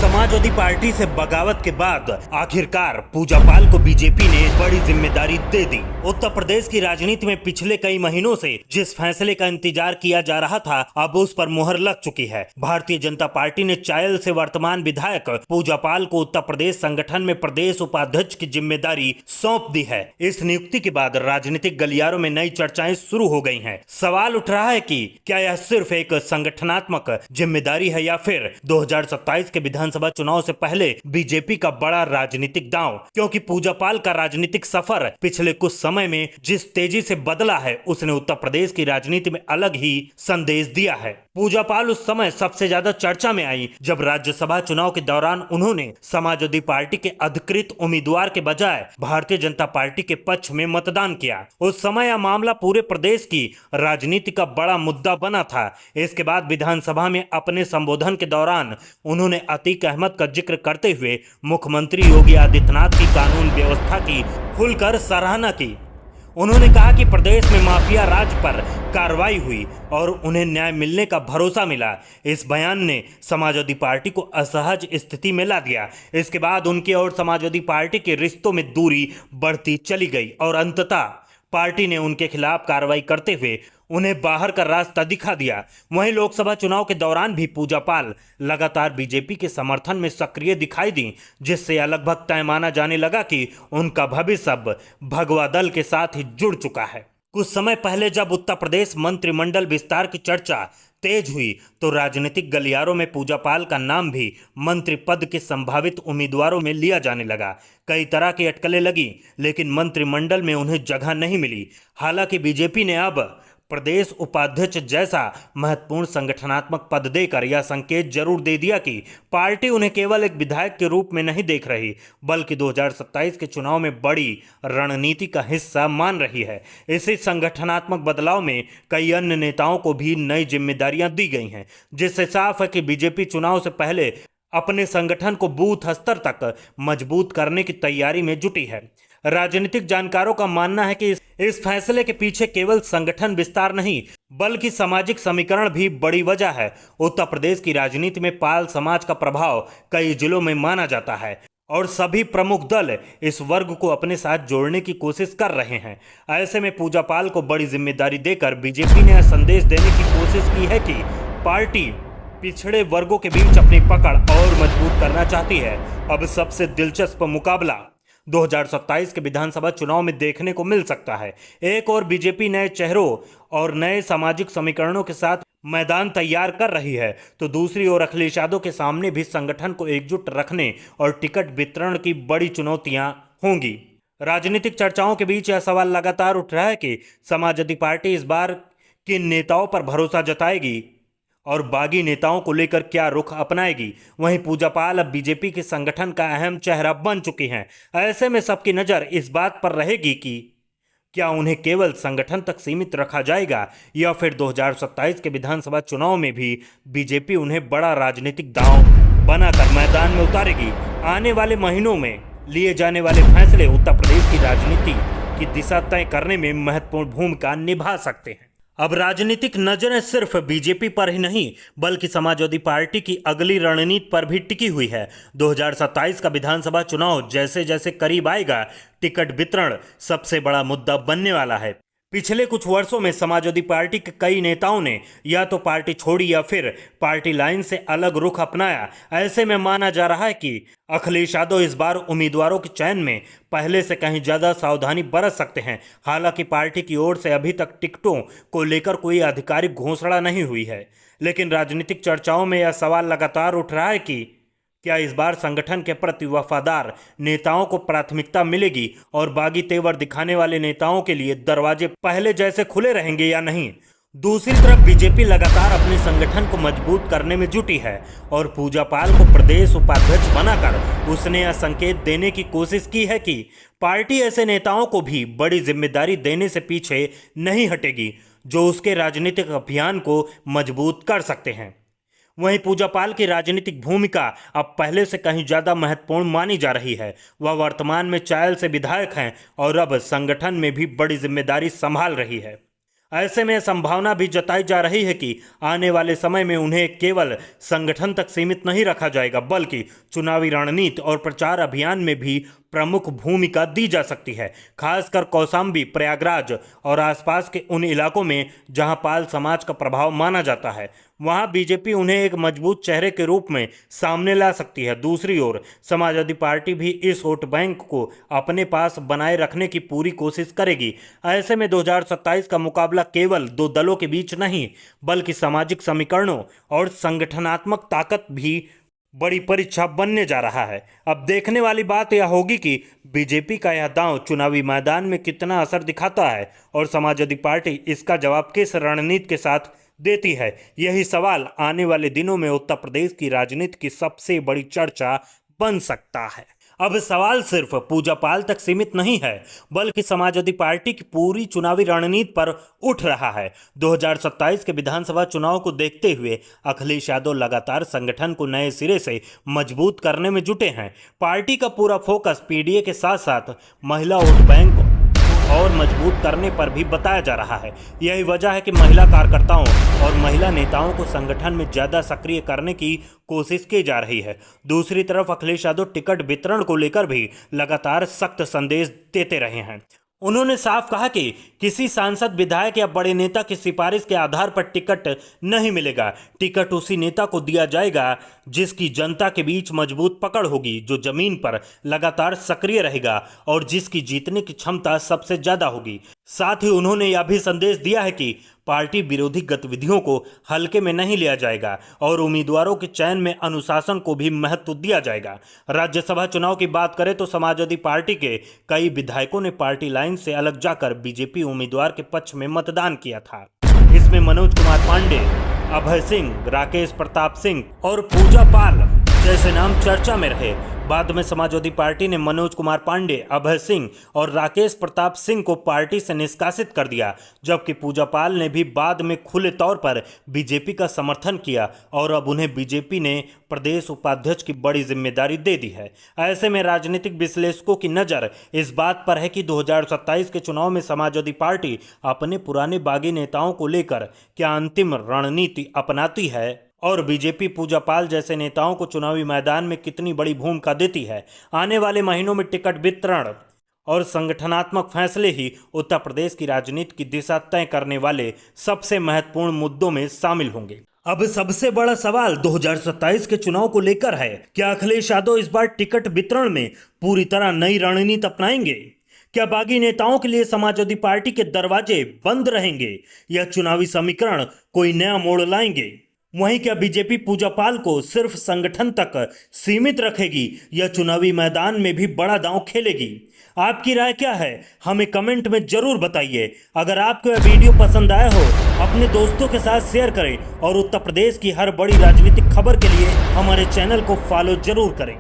Samajwadi party से बगावत के बाद आखिरकार पूजा पाल को बीजेपी ने बड़ी जिम्मेदारी दे दी। उत्तर प्रदेश की राजनीति में पिछले कई महीनों से जिस फैसले का इंतजार किया जा रहा था, अब उस पर मुहर लग चुकी है। भारतीय जनता पार्टी ने चायल से वर्तमान विधायक पूजा पाल को उत्तर प्रदेश संगठन में प्रदेश उपाध्यक्ष की जिम्मेदारी सौंप दी है। इस नियुक्ति के बाद राजनीतिक गलियारों में नई चर्चाएं शुरू हो गई हैं। सवाल उठ रहा है कि क्या यह सिर्फ एक संगठनात्मक जिम्मेदारी है या फिर 2027 के विधानसभा चुनाव से पहले बीजेपी का बड़ा राजनीतिक दांव, क्योंकि पूजा पाल का राजनीतिक सफर पिछले कुछ समय में जिस तेजी से बदला है, उसने उत्तर प्रदेश की राजनीति में अलग ही संदेश दिया है। पूजा पाल उस समय सबसे ज्यादा चर्चा में आई जब राज्यसभा चुनाव के दौरान उन्होंने समाजवादी पार्टी के अधिकृत उम्मीदवार के बजाय भारतीय जनता पार्टी के पक्ष में मतदान किया। उस समय यह मामला पूरे प्रदेश की राजनीति का बड़ा मुद्दा बना था। इसके बाद विधानसभा में अपने संबोधन के दौरान उन्होंने अतीक अहमद का जिक्र करते हुए मुख्यमंत्री योगी आदित्यनाथ की कानून व्यवस्था की खुलकर सराहना की। उन्होंने कहा कि प्रदेश में माफिया राज पर कार्रवाई हुई और उन्हें न्याय मिलने का भरोसा मिला। इस बयान ने समाजवादी पार्टी को असहज स्थिति में ला दिया। इसके बाद उनके और समाजवादी पार्टी के रिश्तों में दूरी बढ़ती चली गई और अंततः पार्टी ने उनके खिलाफ कार्रवाई करते हुए उन्हें बाहर का रास्ता दिखा दिया। वहीं लोकसभा चुनाव के दौरान भी पूजा पाल लगातार बीजेपी के समर्थन में सक्रिय दिखाई दी, जिससे यह लगभग तय माना जाने लगा कि उनका भविष्य अब भगवा दल के साथ ही जुड़ चुका है। कुछ समय पहले जब उत्तर प्रदेश मंत्रिमंडल विस्तार की चर्चा तेज हुई तो राजनीतिक गलियारों में पूजा पाल का नाम भी मंत्री पद के संभावित उम्मीदवारों में लिया जाने लगा। कई तरह की अटकलें लगी, लेकिन मंत्रिमंडल में उन्हें जगह नहीं मिली। हालांकि बीजेपी ने अब प्रदेश उपाध्यक्ष जैसा महत्वपूर्ण संगठनात्मक पद देकर यह संकेत जरूर दे दिया कि पार्टी उन्हें केवल एक विधायक के रूप में नहीं देख रही, बल्कि 2027 के चुनाव में बड़ी रणनीति का हिस्सा मान रही है। इसी संगठनात्मक बदलाव में कई अन्य नेताओं को भी नई जिम्मेदारियां दी गई हैं, जिससे साफ है कि बीजेपी चुनाव से पहले अपने संगठन को बूथ स्तर तक मजबूत करने की तैयारी में जुटी है। राजनीतिक जानकारों का मानना है कि इस फैसले के पीछे केवल संगठन विस्तार नहीं, बल्कि सामाजिक समीकरण भी बड़ी वजह है। उत्तर प्रदेश की राजनीति में पाल समाज का प्रभाव कई जिलों में माना जाता है और सभी प्रमुख दल इस वर्ग को अपने साथ जोड़ने की कोशिश कर रहे हैं। ऐसे में पूजा पाल को बड़ी जिम्मेदारी देकर बीजेपी ने यह संदेश देने की कोशिश की है कि पार्टी पिछड़े वर्गों के बीच अपनी पकड़ और मजबूत करना चाहती है। अब सबसे दिलचस्प मुकाबला 2027 के विधानसभा चुनाव में देखने को मिल सकता है। एक और बीजेपी नए चेहरों और नए सामाजिक समीकरणों के साथ मैदान तैयार कर रही है, तो दूसरी ओर अखिलेश यादव के सामने भी संगठन को एकजुट रखने और टिकट वितरण की बड़ी चुनौतियां होंगी। राजनीतिक चर्चाओं के बीच यह सवाल लगातार उठ रहा है कि समाजवादी पार्टी इस बार किन नेताओं पर भरोसा जताएगी और बागी नेताओं को लेकर क्या रुख अपनाएगी। वहीं पूजा पाल अब बीजेपी के संगठन का अहम चेहरा बन चुकी हैं। ऐसे में सबकी नज़र इस बात पर रहेगी कि क्या उन्हें केवल संगठन तक सीमित रखा जाएगा या फिर 2027 के विधानसभा चुनाव में भी बीजेपी उन्हें बड़ा राजनीतिक दांव बनाकर मैदान में उतारेगी। आने वाले महीनों में लिए जाने वाले फैसले उत्तर प्रदेश की राजनीति की दिशा तय करने में महत्वपूर्ण भूमिका निभा सकते हैं। अब राजनीतिक नजरें सिर्फ बीजेपी पर ही नहीं, बल्कि समाजवादी पार्टी की अगली रणनीति पर भी टिकी हुई है। 2027 का विधानसभा चुनाव जैसे जैसे करीब आएगा, टिकट वितरण सबसे बड़ा मुद्दा बनने वाला है। पिछले कुछ वर्षों में समाजवादी पार्टी के कई नेताओं ने या तो पार्टी छोड़ी या फिर पार्टी लाइन से अलग रुख अपनाया। ऐसे में माना जा रहा है कि अखिलेश यादव इस बार उम्मीदवारों के चयन में पहले से कहीं ज़्यादा सावधानी बरत सकते हैं। हालांकि पार्टी की ओर से अभी तक टिकटों को लेकर कोई आधिकारिक घोषणा नहीं हुई है, लेकिन राजनीतिक चर्चाओं में यह सवाल लगातार उठ रहा है कि क्या इस बार संगठन के प्रति वफादार नेताओं को प्राथमिकता मिलेगी और बागी तेवर दिखाने वाले नेताओं के लिए दरवाजे पहले जैसे खुले रहेंगे या नहीं। दूसरी तरफ बीजेपी लगातार अपने संगठन को मजबूत करने में जुटी है और पूजा पाल को प्रदेश उपाध्यक्ष बनाकर उसने यह संकेत देने की कोशिश की है कि पार्टी ऐसे नेताओं को भी बड़ी जिम्मेदारी देने से पीछे नहीं हटेगी जो उसके राजनीतिक अभियान को मजबूत कर सकते हैं। वहीं पूजा पाल की राजनीतिक भूमिका अब पहले से कहीं ज़्यादा महत्वपूर्ण मानी जा रही है। वह वर्तमान में चायल से विधायक हैं और अब संगठन में भी बड़ी जिम्मेदारी संभाल रही है। ऐसे में संभावना भी जताई जा रही है कि आने वाले समय में उन्हें केवल संगठन तक सीमित नहीं रखा जाएगा, बल्कि चुनावी रणनीति और प्रचार अभियान में भी प्रमुख भूमिका दी जा सकती है। खासकर कौशाम्बी, प्रयागराज और आसपास के उन इलाकों में जहां पाल समाज का प्रभाव माना जाता है, वहां बीजेपी उन्हें एक मजबूत चेहरे के रूप में सामने ला सकती है। दूसरी ओर समाजवादी पार्टी भी इस वोट बैंक को अपने पास बनाए रखने की पूरी कोशिश करेगी। ऐसे में 2027 का मुकाबला केवल दो दलों के बीच नहीं, बल्कि सामाजिक समीकरणों और संगठनात्मक ताकत भी बड़ी परीक्षा बनने जा रहा है। अब देखने वाली बात यह होगी कि बीजेपी का यह दांव चुनावी मैदान में कितना असर दिखाता है और समाजवादी पार्टी इसका जवाब किस रणनीति के साथ देती है। यही सवाल आने वाले दिनों में उत्तर प्रदेश की राजनीति की सबसे बड़ी चर्चा बन सकता है। अब सवाल सिर्फ पूजा पाल तक सीमित नहीं है, बल्कि समाजवादी पार्टी की पूरी चुनावी रणनीति पर उठ रहा है। 2027 के विधानसभा चुनाव को देखते हुए अखिलेश यादव लगातार संगठन को नए सिरे से मजबूत करने में जुटे हैं। पार्टी का पूरा फोकस पीडीए के साथ साथ महिला वोट बैंक और मजबूत करने पर भी बताया जा रहा है। यही वजह है कि महिला कार्यकर्ताओं और महिला नेताओं को संगठन में ज्यादा सक्रिय करने की कोशिश की जा रही है। दूसरी तरफ अखिलेश यादव टिकट वितरण को लेकर भी लगातार सख्त संदेश देते रहे हैं। उन्होंने साफ कहा कि किसी सांसद, विधायक या बड़े नेता की सिफारिश के आधार पर टिकट नहीं मिलेगा। टिकट उसी नेता को दिया जाएगा जिसकी जनता के बीच मजबूत पकड़ होगी, जो जमीन पर लगातार सक्रिय रहेगा और जिसकी जीतने की क्षमता सबसे ज्यादा होगी। साथ ही उन्होंने यह भी संदेश दिया है कि पार्टी विरोधी गतिविधियों को हल्के में नहीं लिया जाएगा और उम्मीदवारों के चयन में अनुशासन को भी महत्व दिया जाएगा। राज्यसभा चुनाव की बात करें तो समाजवादी पार्टी के कई विधायकों ने पार्टी लाइन से अलग जाकर बीजेपी उम्मीदवार के पक्ष में मतदान किया था। इसमें मनोज कुमार पांडे, अभय सिंह, राकेश प्रताप सिंह और पूजा पाल जैसे नाम चर्चा में रहे। बाद में समाजवादी पार्टी ने मनोज कुमार पांडे, अभय सिंह और राकेश प्रताप सिंह को पार्टी से निष्कासित कर दिया, जबकि पूजा पाल ने भी बाद में खुले तौर पर बीजेपी का समर्थन किया और अब उन्हें बीजेपी ने प्रदेश उपाध्यक्ष की बड़ी जिम्मेदारी दे दी है। ऐसे में राजनीतिक विश्लेषकों की नज़र इस बात पर है कि 2027 के चुनाव में समाजवादी पार्टी अपने पुराने बागी नेताओं को लेकर क्या अंतिम रणनीति अपनाती है और बीजेपी पूजा पाल जैसे नेताओं को चुनावी मैदान में कितनी बड़ी भूमिका देती है। आने वाले महीनों में टिकट वितरण और संगठनात्मक फैसले ही उत्तर प्रदेश की राजनीति की दिशा तय करने वाले सबसे महत्वपूर्ण मुद्दों में शामिल होंगे। अब सबसे बड़ा सवाल 2027 के चुनाव को लेकर है, क्या अखिलेश यादव इस बार टिकट वितरण में पूरी तरह नई रणनीति अपनाएंगे? क्या बागी नेताओं के लिए समाजवादी पार्टी के दरवाजे बंद रहेंगे या चुनावी समीकरण कोई नया मोड़ लाएंगे? वहीं क्या बीजेपी पूजा पाल को सिर्फ संगठन तक सीमित रखेगी या चुनावी मैदान में भी बड़ा दांव खेलेगी? आपकी राय क्या है, हमें कमेंट में जरूर बताइए। अगर आपको यह वीडियो पसंद आया हो, अपने दोस्तों के साथ शेयर करें और उत्तर प्रदेश की हर बड़ी राजनीतिक खबर के लिए हमारे चैनल को फॉलो जरूर करें।